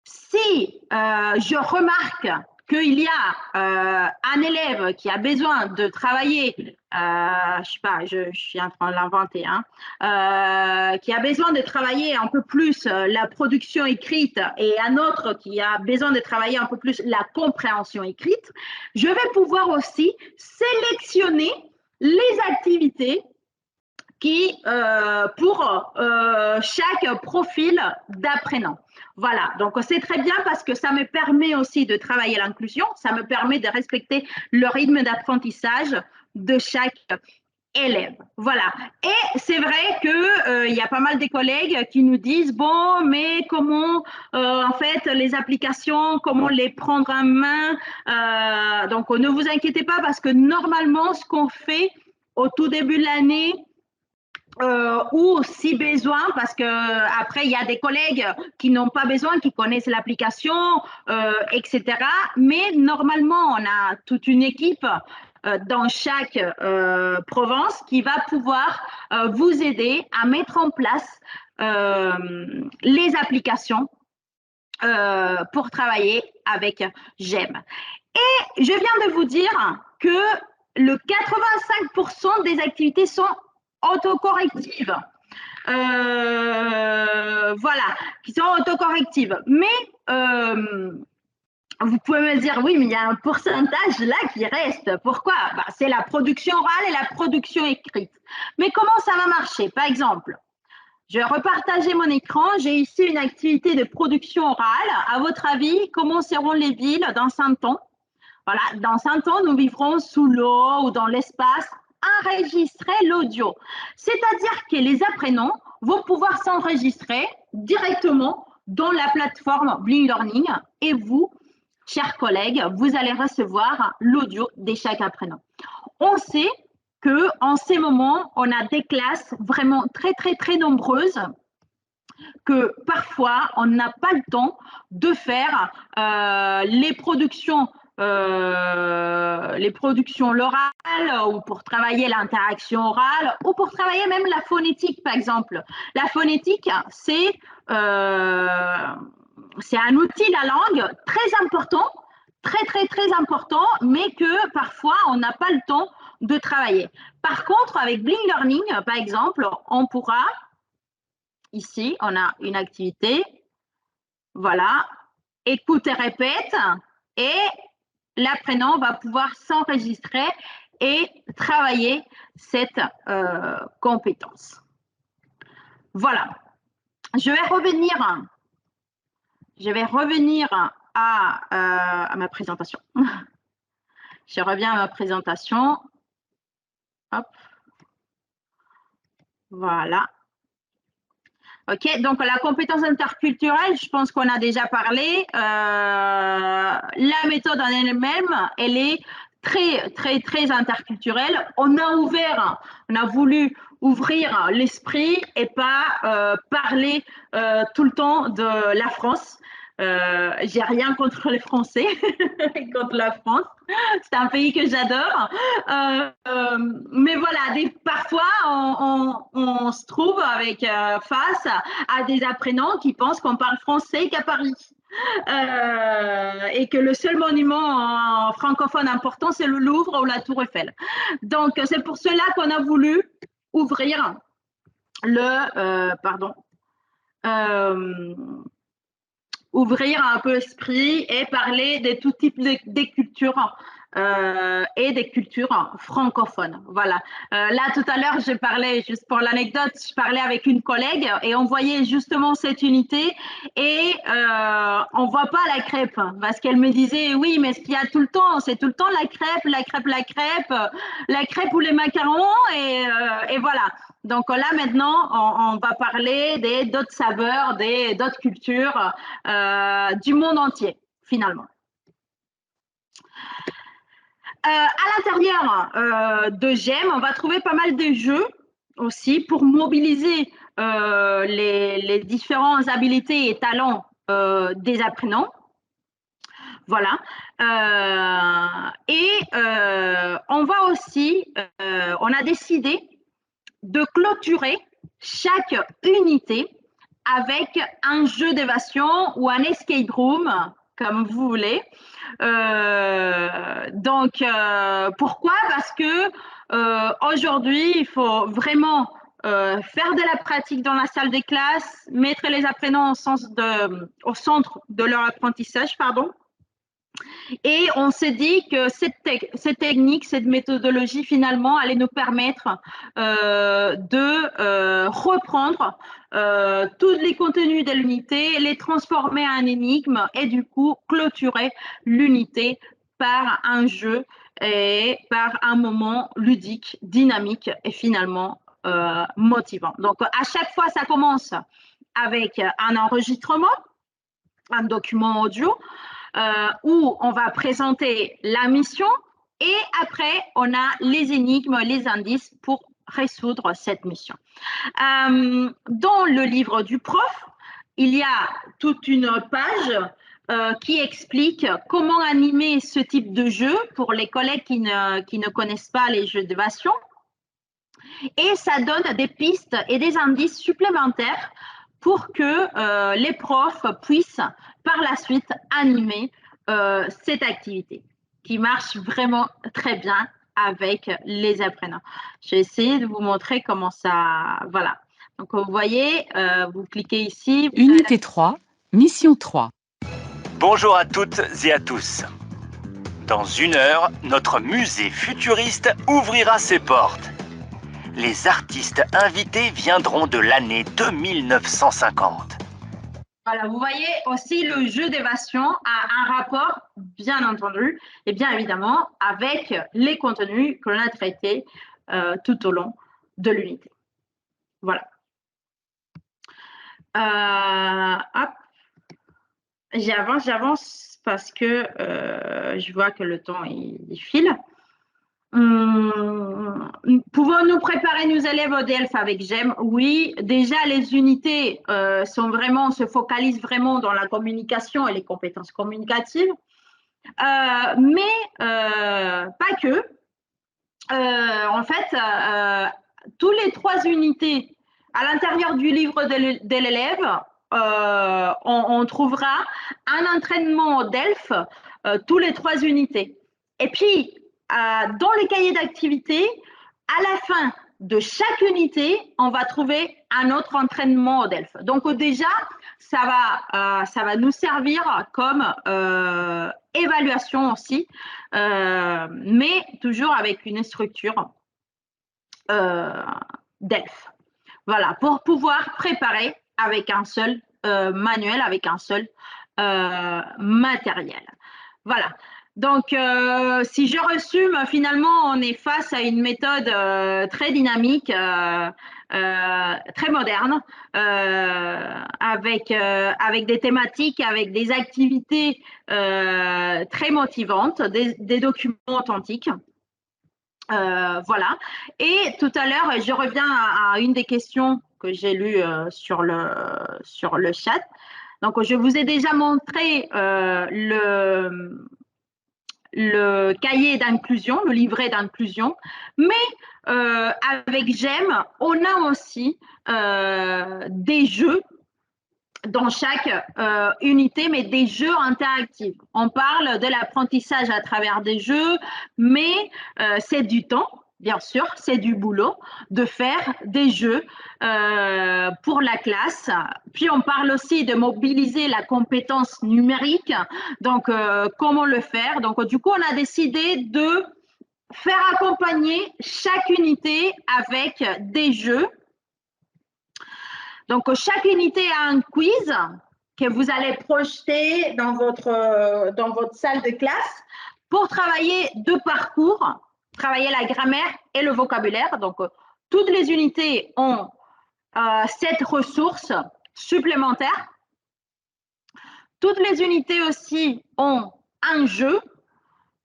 si je remarque qu'il y a un élève qui a besoin de travailler, je sais pas, je suis en train de l'inventer, hein, qui a besoin de travailler un peu plus la production écrite et un autre qui a besoin de travailler un peu plus la compréhension écrite, je vais pouvoir aussi sélectionner les activités qui, pour chaque profil d'apprenant. Voilà, donc c'est très bien parce que ça me permet aussi de travailler l'inclusion, ça me permet de respecter le rythme d'apprentissage de chaque élève. Voilà, et c'est vrai qu'il y a pas mal de collègues qui nous disent, bon, mais comment, en fait, les applications, comment les prendre en main? Donc, ne vous inquiétez pas parce que normalement, ce qu'on fait au tout début de l'année, ou si besoin, parce que après il y a des collègues qui n'ont pas besoin, qui connaissent l'application, etc. Mais normalement, on a toute une équipe dans chaque province qui va pouvoir vous aider à mettre en place les applications pour travailler avec GEM. Et je viens de vous dire que le 85% des activités sont autocorrectives. Voilà, qui sont autocorrectives. Mais vous pouvez me dire, oui, mais il y a un pourcentage là qui reste. Pourquoi? C'est la production orale et la production écrite. Mais comment ça va marcher? Par exemple, je vais repartager mon écran. J'ai ici une activité de production orale. À votre avis, comment seront les villes dans 5 ans? Voilà, dans 5 ans, nous vivrons sous l'eau ou dans l'espace. Enregistrer l'audio. C'est-à-dire que les apprenants vont pouvoir s'enregistrer directement dans la plateforme Bling Learning et vous, chers collègues, vous allez recevoir l'audio de chaque apprenant. On sait qu'en ces moments, on a des classes vraiment très nombreuses que parfois, on n'a pas le temps de faire les productions l'oral ou pour travailler l'interaction orale ou pour travailler même la phonétique, par exemple. La phonétique, c'est un outil, la langue, très important, très important, mais que parfois, on n'a pas le temps de travailler. Par contre, avec Bling Learning, par exemple, on pourra, ici, on a une activité, voilà, écoute et répète, et l'apprenant va pouvoir s'enregistrer et travailler cette compétence. Voilà. Je vais revenir à ma présentation. Je reviens à ma présentation. Hop. Voilà. OK, donc la compétence interculturelle, je pense qu'on a déjà parlé. La méthode en elle-même, elle est très interculturelle. On a voulu ouvrir l'esprit et pas parler tout le temps de la France. J'ai rien contre les Français, contre la France. C'est un pays que j'adore. Mais voilà, parfois, on se trouve face à des apprenants qui pensent qu'on parle français qu'à Paris. Et que le seul monument francophone important, c'est le Louvre ou la Tour Eiffel. Donc, c'est pour cela qu'on a voulu ouvrir ouvrir un peu l'esprit et parler de tout type de cultures et des cultures francophones. Voilà. Là, tout à l'heure, je parlais, juste pour l'anecdote, je parlais avec une collègue et on voyait justement cette unité et on ne voit pas la crêpe parce qu'elle me disait, oui, mais ce qu'il y a tout le temps, c'est tout le temps la crêpe ou les macarons et voilà. Donc là, maintenant, on va parler d'autres saveurs, d'autres cultures du monde entier, finalement. À l'intérieur de GEM, on va trouver pas mal de jeux aussi pour mobiliser les différentes habiletés et talents des apprenants. Voilà. On va aussi, on a décidé de clôturer chaque unité avec un jeu d'évasion ou un escape room, comme vous voulez. Pourquoi? Parce que aujourd'hui, il faut vraiment faire de la pratique dans la salle des classes, mettre les apprenants au centre de leur apprentissage, pardon. Et on s'est dit que cette technique, cette méthodologie, finalement, allait nous permettre de reprendre tous les contenus de l'unité, les transformer en énigme et du coup clôturer l'unité par un jeu et par un moment ludique, dynamique et finalement motivant. Donc, à chaque fois, ça commence avec un enregistrement, un document audio, où on va présenter la mission et après, on a les énigmes, les indices pour résoudre cette mission. Dans le livre du prof, il y a toute une page qui explique comment animer ce type de jeu pour les collègues qui ne connaissent pas les jeux d'évasion. Et ça donne des pistes et des indices supplémentaires pour que les profs puissent par la suite animer cette activité qui marche vraiment très bien avec les apprenants. Je vais essayer de vous montrer comment ça… Voilà. Donc, vous voyez, vous cliquez ici. Unité 3, mission 3. Bonjour à toutes et à tous. Dans 1 heure, notre musée futuriste ouvrira ses portes. Les artistes invités viendront de l'année 2950. Voilà, vous voyez aussi le jeu d'évasion a un rapport, bien entendu, et bien évidemment, avec les contenus que l'on a traités tout au long de l'unité. Voilà. Hop. J'avance parce que je vois que le temps il file. Pouvons-nous préparer nos élèves au DELF avec GEM? Oui, déjà les unités se focalisent vraiment dans la communication et les compétences communicatives, mais pas que. En fait, tous les 3 unités à l'intérieur du livre de l'élève, on trouvera un entraînement DELF tous les 3 unités. Et puis, dans les cahiers d'activité, à la fin de chaque unité, on va trouver un autre entraînement au DELF. Donc déjà, ça va nous servir comme évaluation aussi, mais toujours avec une structure DELF. Voilà, pour pouvoir préparer avec un seul manuel, avec un seul matériel. Voilà. Donc, si je résume, finalement, on est face à une méthode très dynamique, très moderne, avec des thématiques, avec des activités très motivantes, des documents authentiques. Voilà. Et tout à l'heure, je reviens à une des questions que j'ai lues sur le chat. Donc, je vous ai déjà montré le cahier d'inclusion, le livret d'inclusion, mais avec GEM, on a aussi des jeux dans chaque unité, mais des jeux interactifs. On parle de l'apprentissage à travers des jeux, mais c'est du temps, bien sûr, c'est du boulot de faire des jeux pour la classe. Puis, on parle aussi de mobiliser la compétence numérique. Donc, comment le faire? Donc, du coup, on a décidé de faire accompagner chaque unité avec des jeux. Donc, chaque unité a un quiz que vous allez projeter dans votre salle de classe pour travailler 2 parcours, travailler la grammaire et le vocabulaire. Donc, toutes les unités ont cette ressource supplémentaire. Toutes les unités aussi ont un jeu.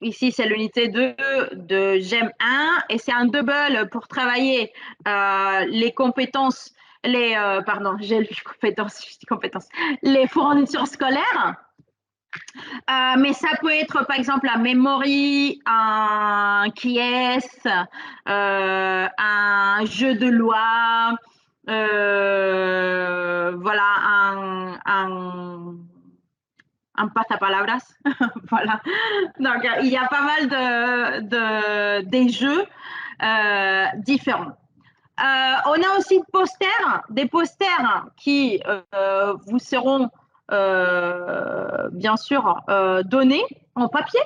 Ici, c'est l'unité 2 de GEM 1 et c'est un double pour travailler les compétences, les fournitures scolaires. Mais ça peut être, par exemple, la mémoire, un qui-est, un jeu de loi, voilà, un pasapalabras. Voilà. Donc, il y a pas mal des jeux différents. On a aussi des posters qui vous seront bien sûr donnés en papier,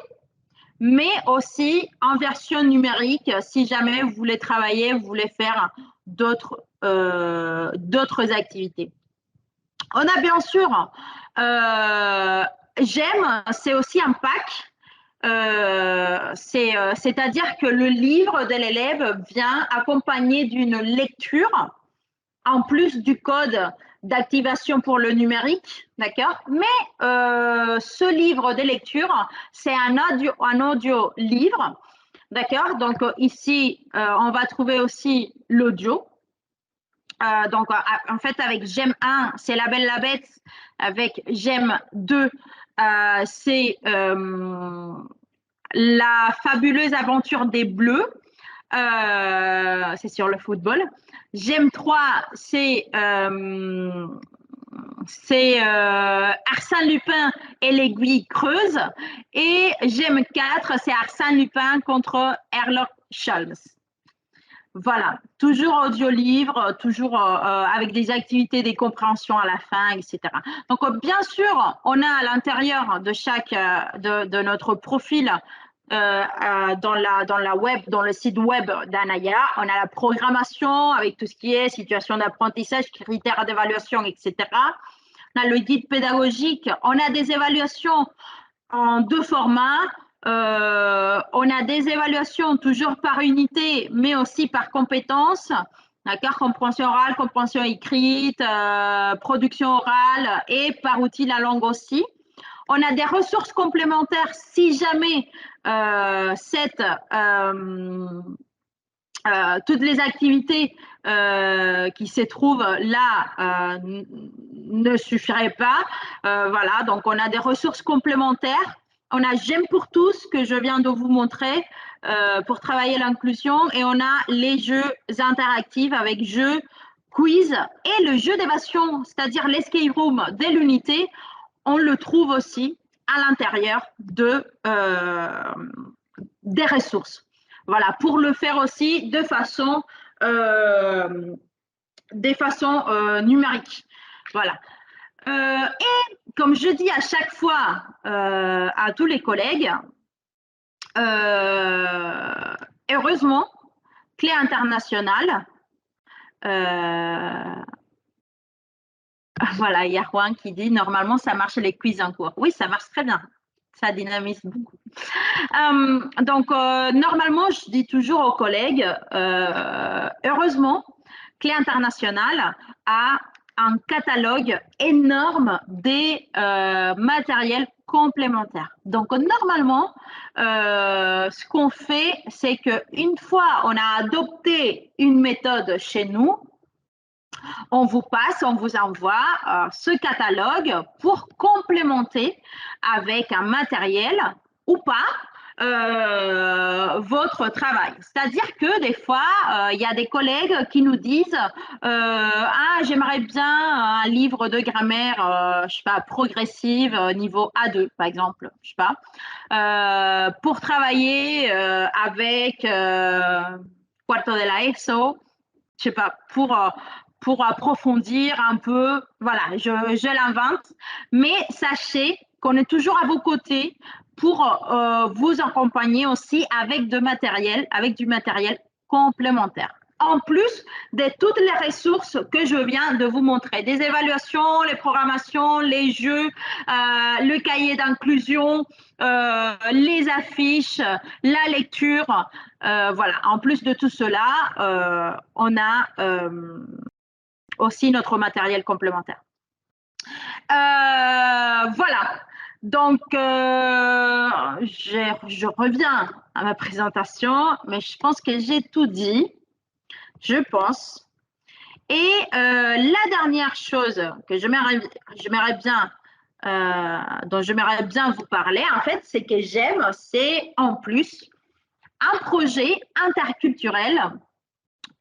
mais aussi en version numérique si jamais vous voulez travailler, vous voulez faire d'autres activités. On a bien sûr GEM, c'est aussi un pack. C'est-à-dire que le livre de l'élève vient accompagné d'une lecture en plus du code d'activation pour le numérique, d'accord? Mais ce livre de lecture, c'est un audio livre D'accord? Donc, ici, on va trouver aussi l'audio. Donc, en fait, avec J'aime 1, c'est La Belle la Bête. Avec J'aime 2, c'est La fabuleuse aventure des Bleus. C'est sur le football. J'aime 3, c'est Arsène Lupin et l'aiguille creuse. Et J'aime 4, c'est Arsène Lupin contre Sherlock Holmes. Voilà, toujours audio-livre, toujours avec des activités, des compréhensions à la fin, etc. Donc, bien sûr, on a à l'intérieur de chaque, de notre profil, dans le site web d'Anaya, on a la programmation avec tout ce qui est situation d'apprentissage, critères d'évaluation, etc. On a le guide pédagogique, on a des évaluations en 2 formats. On a des évaluations toujours par unité, mais aussi par compétences. D'accord, compréhension orale, compréhension écrite, production orale et par outil la langue aussi. On a des ressources complémentaires si jamais toutes les activités qui se trouvent là ne suffiraient pas. Voilà, donc on a des ressources complémentaires. On a J'aime pour tous que je viens de vous montrer pour travailler l'inclusion et on a les jeux interactifs avec jeux, quiz et le jeu d'évasion, c'est-à-dire l'escape room de l'unité. On le trouve aussi à l'intérieur des ressources. Voilà, pour le faire aussi de façon numérique. Voilà. Et comme je dis à chaque fois à tous les collègues, heureusement, Clé internationale, voilà, il y a Juan qui dit normalement ça marche les quiz en cours. Oui, ça marche très bien. Ça dynamise beaucoup. Donc, normalement, je dis toujours aux collègues, heureusement, Clé internationale a un catalogue énorme des matériels complémentaires. Donc, normalement, ce qu'on fait, c'est qu'une fois on a adopté une méthode chez nous, on vous envoie ce catalogue pour complémenter avec un matériel ou pas votre travail. C'est-à-dire que des fois, il y a des collègues qui nous disent j'aimerais bien un livre de grammaire, je sais pas, progressive, niveau A2, par exemple, je sais pas, pour travailler avec Cuarto de la ESO, je sais pas, pour approfondir un peu, voilà, je l'invente, mais sachez qu'on est toujours à vos côtés pour vous accompagner aussi avec du matériel complémentaire. En plus de toutes les ressources que je viens de vous montrer, des évaluations, les programmations, les jeux, le cahier d'inclusion, les affiches, la lecture, voilà. En plus de tout cela, on a aussi notre matériel complémentaire. Voilà. Donc, je reviens à ma présentation, mais je pense que j'ai tout dit, je pense. Et la dernière chose que dont j'aimerais bien vous parler, en fait, c'est que j'aime, c'est en plus un projet interculturel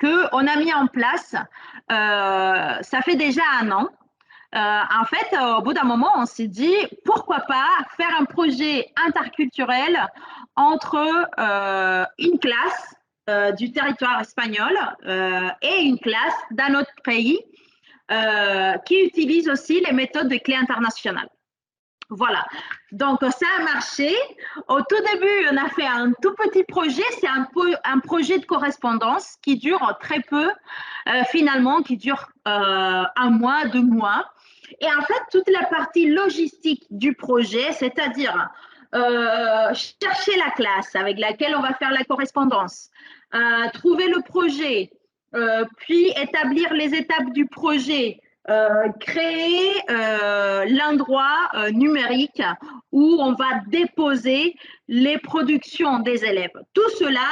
qu'on a mis en place, ça fait déjà 1 an. En fait, au bout d'un moment, on s'est dit, pourquoi pas faire un projet interculturel entre une classe du territoire espagnol et une classe d'un autre pays qui utilise aussi les méthodes de Clé internationale. Voilà, donc ça a marché. Au tout début, on a fait un tout petit projet, c'est un projet de correspondance qui dure très peu, finalement, qui dure 1 mois, 2 mois. Et en fait, toute la partie logistique du projet, c'est-à-dire chercher la classe avec laquelle on va faire la correspondance, trouver le projet, puis établir les étapes du projet créer l'endroit numérique où on va déposer les productions des élèves. Tout cela,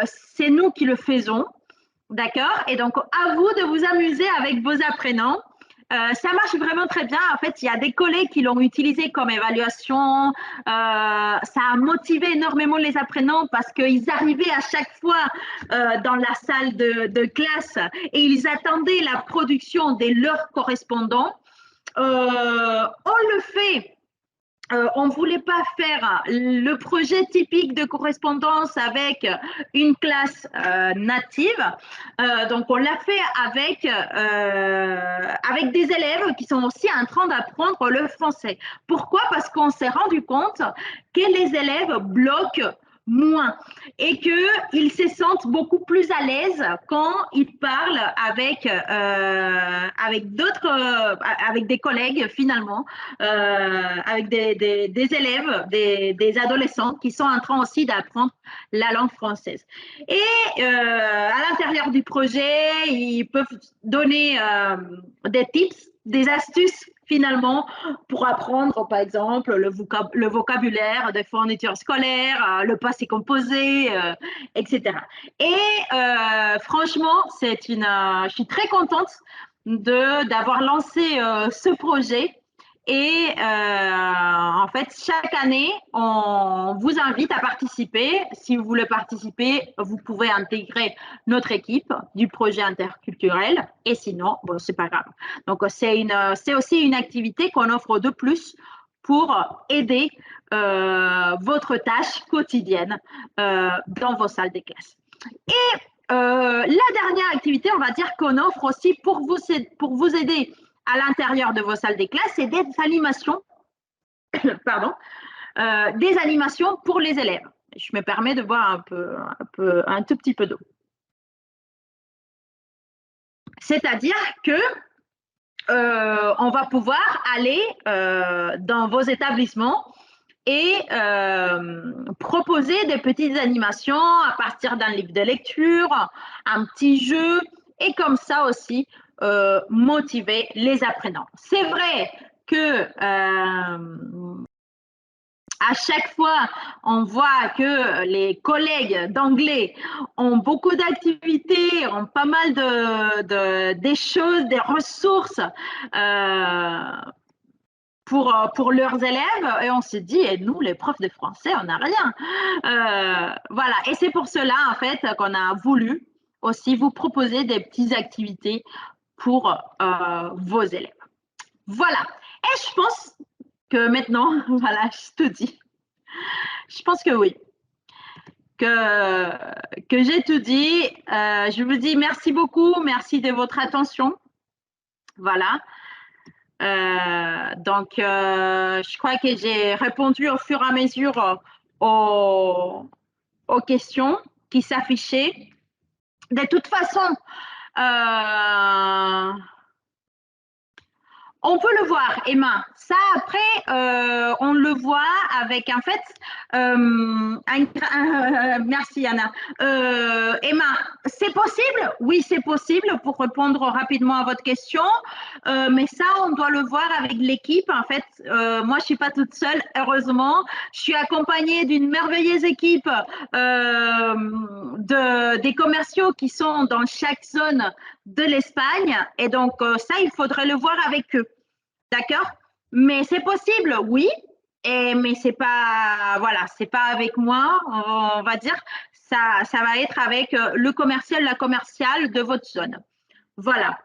c'est nous qui le faisons, d'accord? Et donc, à vous de vous amuser avec vos apprenants. Ça marche vraiment très bien. En fait, il y a des collègues qui l'ont utilisé comme évaluation. Ça a motivé énormément les apprenants parce qu'ils arrivaient à chaque fois dans la salle de classe et ils attendaient la production de leurs correspondants. On le fait. On ne voulait pas faire le projet typique de correspondance avec une classe native. Donc, on l'a fait avec des élèves qui sont aussi en train d'apprendre le français. Pourquoi? Parce qu'on s'est rendu compte que les élèves bloquent moins et qu'ils se sentent beaucoup plus à l'aise quand ils parlent avec d'autres, avec des collègues finalement, avec des élèves, des adolescents qui sont en train aussi d'apprendre la langue française. Et à l'intérieur du projet, ils peuvent donner des tips, des astuces finalement pour apprendre par exemple le vocabulaire des fournitures scolaires, le passé composé, etc. Et franchement, je suis très contente d'avoir lancé ce projet. Et en fait, chaque année, on vous invite à participer. Si vous voulez participer, vous pouvez intégrer notre équipe du projet interculturel. Et sinon, bon, c'est pas grave. Donc, c'est aussi une activité qu'on offre de plus pour aider votre tâche quotidienne dans vos salles de classe. Et la dernière activité, on va dire qu'on offre aussi pour vous aider à l'intérieur de vos salles de classe, c'est des animations, des animations pour les élèves. Je me permets de boire un tout petit peu d'eau. C'est-à-dire que on va pouvoir aller dans vos établissements et proposer des petites animations à partir d'un livre de lecture, un petit jeu, et comme ça aussi, motiver les apprenants. C'est vrai que à chaque fois, on voit que les collègues d'anglais ont beaucoup d'activités, ont pas mal des choses, des ressources pour leurs élèves, et on se dit, et nous, les profs de français, on n'a rien. Voilà, et c'est pour cela, en fait, qu'on a voulu aussi vous proposer des petites activités pour vos élèves. Voilà. Et je pense que maintenant, voilà, je te dis, je pense que oui, que j'ai tout dit. Je vous dis merci beaucoup, merci de votre attention. Voilà. Donc, je crois que j'ai répondu au fur et à mesure aux questions qui s'affichaient. De toute façon, on peut le voir, Emma. Ça, après, on le voit avec, en fait, merci, Anna. Emma, c'est possible? Oui, c'est possible pour répondre rapidement à votre question. Mais ça, on doit le voir avec l'équipe. En fait, moi, je ne suis pas toute seule, heureusement. Je suis accompagnée d'une merveilleuse équipe des commerciaux qui sont dans chaque zone de l'Espagne. Et donc, ça, il faudrait le voir avec eux. D'accord? Mais c'est possible, oui. Mais c'est pas, voilà, c'est pas avec moi, on va dire. Ça va être avec le commercial, la commerciale de votre zone. Voilà.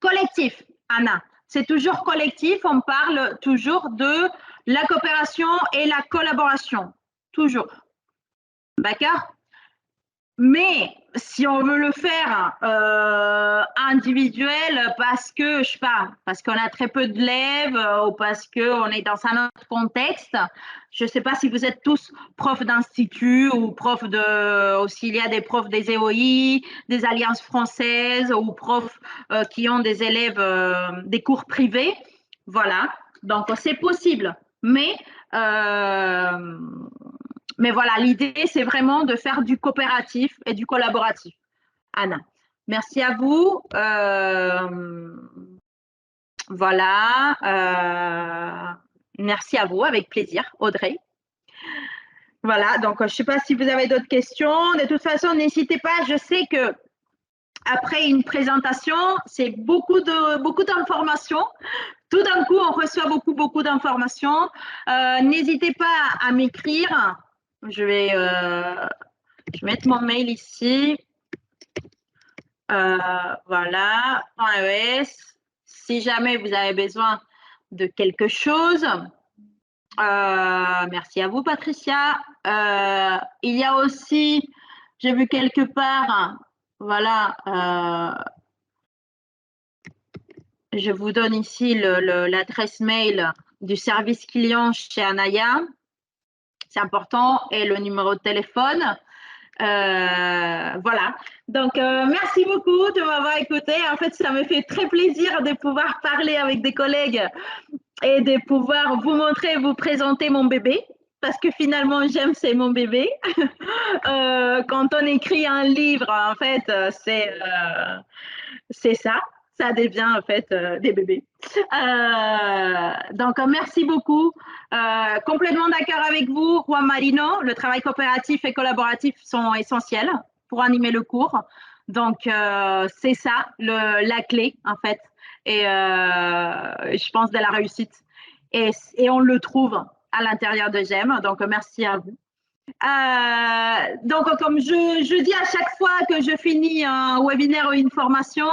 Collectif, Anna. C'est toujours collectif. On parle toujours de la coopération et la collaboration. Toujours. D'accord? Mais si on veut le faire individuel parce que, je sais pas, parce qu'on a très peu d'élèves ou parce qu'on est dans un autre contexte, je ne sais pas si vous êtes tous profs d'institut ou ou s'il y a des profs des EOI, des alliances françaises ou profs qui ont des élèves des cours privés. Voilà, donc c'est possible. Mais voilà, l'idée, c'est vraiment de faire du coopératif et du collaboratif. Anna. Merci à vous. Voilà. Merci à vous, avec plaisir, Audrey. Voilà, donc je ne sais pas si vous avez d'autres questions. De toute façon, n'hésitez pas. Je sais que après une présentation, c'est beaucoup d'informations. Tout d'un coup, on reçoit beaucoup d'informations. N'hésitez pas à m'écrire. Je vais mettre mon mail ici. Voilà, .es. Si jamais vous avez besoin de quelque chose. Merci à vous, Patricia. Il y a aussi, j'ai vu quelque part, voilà, je vous donne ici l'adresse mail du service client chez Anaya. C'est important, et le numéro de téléphone. Voilà. Donc, merci beaucoup de m'avoir écouté. En fait, ça me fait très plaisir de pouvoir parler avec des collègues et de pouvoir vous montrer, vous présenter mon bébé. Parce que finalement, j'aime, c'est mon bébé. Quand on écrit un livre, en fait, c'est ça. Ça devient en fait des bébés. Donc, merci beaucoup. Complètement d'accord avec vous, Juan Marino. Le travail coopératif et collaboratif sont essentiels pour animer le cours. Donc, c'est ça la clé, en fait. Et je pense de la réussite. Et on le trouve à l'intérieur de GEM. Donc, merci à vous. Donc, comme je dis à chaque fois que je finis un webinaire ou une formation,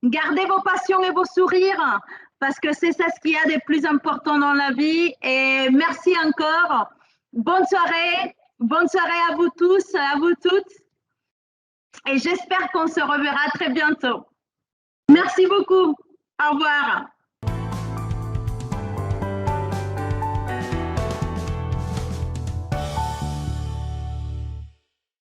gardez vos passions et vos sourires, parce que c'est ça ce qu'il y a de plus important dans la vie. Et merci encore. Bonne soirée à vous tous, à vous toutes. Et j'espère qu'on se reverra très bientôt. Merci beaucoup. Au revoir.